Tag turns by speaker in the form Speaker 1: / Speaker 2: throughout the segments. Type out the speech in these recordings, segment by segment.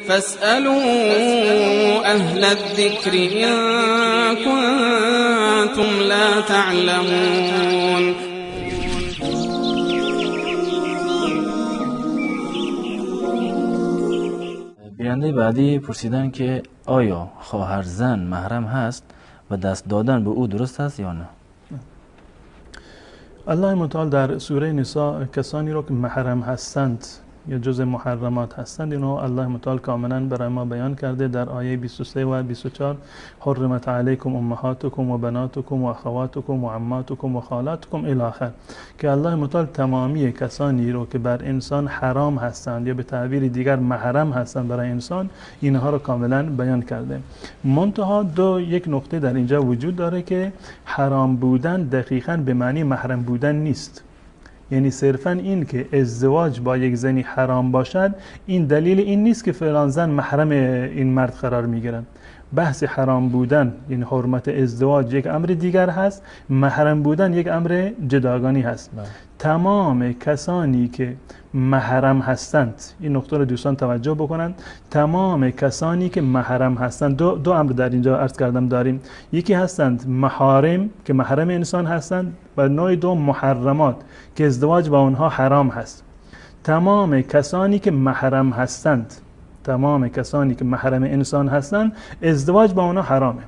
Speaker 1: فاسألوا أهل الذكر إن كنتم لا تعلمون.
Speaker 2: بیانده بعدی پرسیدن که آیا خواهر زن محرم هست و دست دادن به او درست است یا نه؟
Speaker 3: الله متعال در سوره نساء کسانی رو که محرم هستند یا جز محرمات هستند اینو الله متعال کاملا برای ما بیان کرده در آیه 23 و 24. حرمت علیکم امهاتکم و بناتکم و اخواتکم و عماتکم و خالاتکم الی آخر، که الله متعال تمامی کسانی رو که بر انسان حرام هستند یا به تعبیر دیگر محرم هستند برای انسان، اینها رو کاملا بیان کرده. منتها یک نقطه در اینجا وجود داره که حرام بودن دقیقاً به معنی محرم بودن نیست. یعنی صرفاً این که ازدواج با یک زنی حرام باشد این دلیل این نیست که فلان زن محرم این مرد قرار میگیرن. بحث حرام بودن یعنی حرمت ازدواج یک امر دیگر هست، محرم بودن یک امر جداگانه هست. تمام کسانی که محرم هستند، این نکته رو دوستان توجه بکنند، تمام کسانی که محرم هستند دو امر در اینجا عرض کردم داریم. یکی هستند محارم که محرم انسان هستند و نوع دو محرمات که ازدواج با اونها حرام هست. تمام کسانی که محرم هستند، تمام کسانی که محرم انسان هستند ازدواج با اونها حرامه.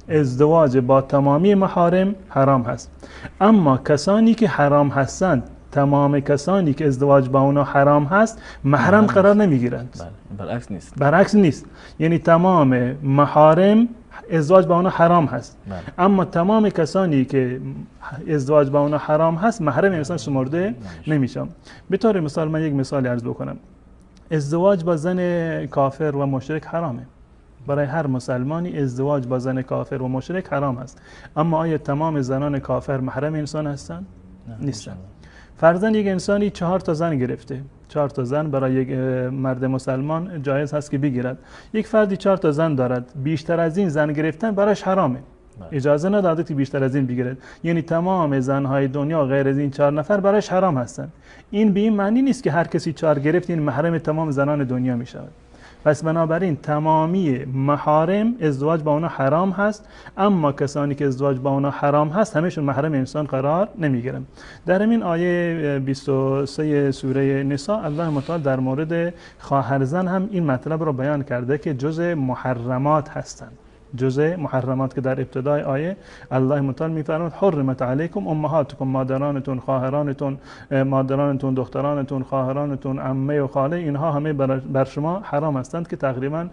Speaker 3: ازدواج با تمامی محارم حرام هست. اما کسانی که حرام هستند، تمام کسانی که ازدواج با اونها حرام هست محرم قرار نمیگیرند.
Speaker 2: برعکس نیست.
Speaker 3: برعکس نیست. یعنی تمام محارم ازدواج با اونها حرام هست. اما تمام کسانی که ازدواج با اونها حرام هست محرم انسان شمرده نمیشن. به طور مثال من یک مثال عرض بکنم. ازدواج با زن کافر و مشرک حرامه. برای هر مسلمانی ازدواج با زن کافر و مشرک حرام است. اما آیا تمام زنان کافر محرم انسان هستند؟ نیستن. فرضاً یک انسانی 4 تا زن گرفته. 4 تا زن برای یک مرد مسلمان جایز هست که بگیرد. یک فردی 4 تا زن دارد، بیشتر از این زن گرفتن براش حرامه. اجازه نداده که بیشتر از این بگیرد. یعنی تمام زنهای دنیا غیر از این 4 نفر براش حرام هستند. این به این معنی نیست که هر کسی 4 گرفت این محرم تمام زنان دنیا می شود. پس بنابراین تمامی محارم ازدواج با اونا حرام هست، اما کسانی که ازدواج با اونا حرام هست همشون محرم انسان قرار نمیگیرن. در همین آیه 23 سوره نساء الله متعال در مورد خواهرزن هم این مطلب رو بیان کرده که جزء محرمات هستند. جزء محرمات که در ابتدای آیه الله متعال میفرماید حرمت علیکم امهاتکم، مادرانتون، خواهرانتون، مادرانتون، دخترانتون، خواهرانتون، عمه و خاله، اینها همه بر شما حرام هستند که تقریبا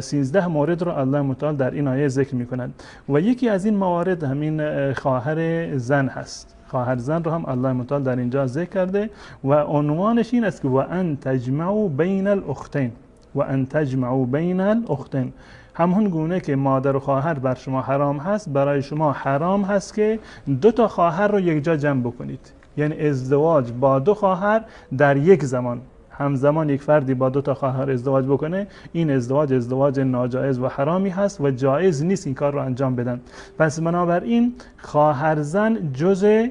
Speaker 3: 13 مورد رو الله متعال در این آیه ذکر میکند و یکی از این موارد همین خواهر زن هست. خواهر زن رو هم الله متعال در اینجا ذکر کرده و عنوانش این است که و ان تجمعوا بین الاختین، و ان تجمعوا بین الاختین، همون گونه که مادر و خواهر بر شما حرام هست، برای شما حرام هست که 2 تا خواهر رو یک جا جمع بکنید. یعنی ازدواج با 2 خواهر در یک زمان، همزمان یک فردی با 2 تا خواهر ازدواج بکنه، این ازدواج ناجایز و حرامی هست و جایز نیست این کار رو انجام بدن. پس بنابراین خواهر زن جزء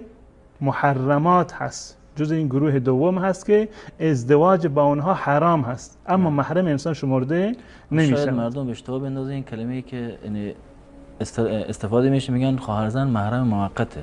Speaker 3: محرمات هست، جز این گروه دوم هست که ازدواج با اونها حرام هست، اما محرم انسان شمرده نمیشه.
Speaker 2: شاید مردم به اشتباه بندازن این کلمه‌ای که استفاده میشه میگن خواهرزن محرم موقته.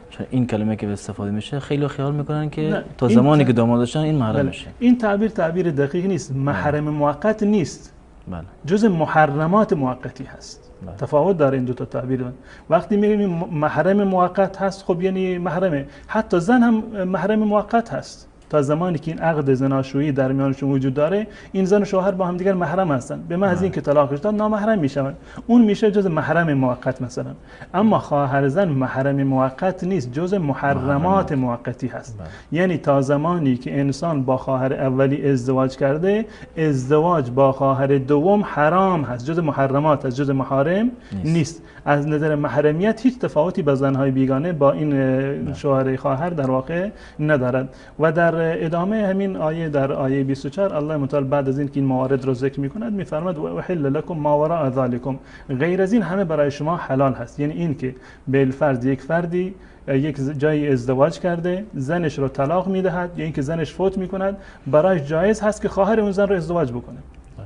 Speaker 2: چون این کلمه که استفاده میشه خیلی خیال میکنن که تا زمانی که داماد داشتن این محرم میشه.
Speaker 3: این تعبیر دقیق نیست. محرم موقت نیست. بله. جز محرمات موقتی هست. بله. تفاوت داره این 2 تا تعبیر. وقتی میگیم محرم موقت هست، خب یعنی محرمه. حتی زن هم محرم موقت هست. تا زمانی که این عقد زناشویی در میانشون وجود داره، این زن و شوهر با هم دیگر محرم هستن. به محض اینکه طلاقش داد نامحرم میشن. اون میشه جز محرم موقت مثلا. اما خواهر زن محرم موقت نیست، جز محرمات موقتی هست. یعنی تا زمانی که انسان با خواهر اولی ازدواج کرده، ازدواج با خواهر دوم حرام هست، جز محرمات هست، جز محارم نیست. از نظر محرمیت هیچ تفاوتی با زنهای بیگانه با این شوهر خواهر در واقع ندارد. و در ادامه همین آیه در آیه 24 الله متعال بعد از این که این موارد رو ذکر می‌کند می‌فرماید و احل لكم ما وراء ذلكم، غیر از این همه برای شما حلال هست. یعنی این که بالفرض یک فردی یک جایی ازدواج کرده، زنش رو طلاق میدهد یا اینکه زنش فوت میکند، برایش جایز هست که خواهر اون زن رو ازدواج بکنه.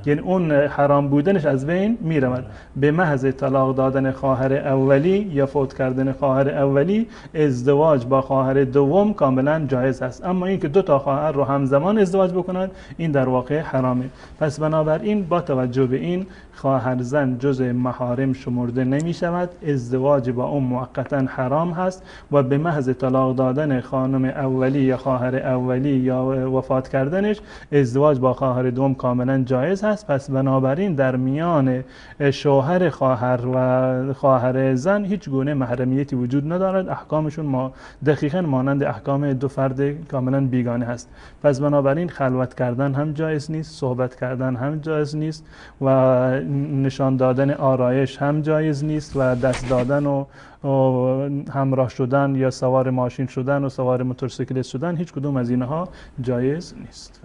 Speaker 3: یعنی اون حرام بودنش از بین میرود. به محض طلاق دادن خواهر اولی یا فوت کردن خواهر اولی، ازدواج با خواهر دوم کاملا جایز است. اما اینکه دو تا خواهر رو همزمان ازدواج بکنند این در واقع حرامه. پس بنابراین با توجه به این خواهر زن جز محارم شمرده نمی شود، ازدواج با اون موقتا حرام هست و به محض طلاق دادن خانم اولی یا خواهر اولی یا وفات کردنش ازدواج با خواهر دوم کاملا جایز هست. پس بنابراین در میان شوهر خواهر و خواهر زن هیچ گونه محرمیتی وجود ندارد، احکامشون دقیقاً مانند احکام دو فرد کاملا بیگانه هست. پس بنابراین خلوت کردن هم جایز نیست، صحبت کردن هم جایز نیست و نشان دادن آرایش هم جایز نیست و دست دادن و همراه شدن یا سوار ماشین شدن و سوار موتورسیکلت شدن، هیچ کدوم از اینها جایز نیست.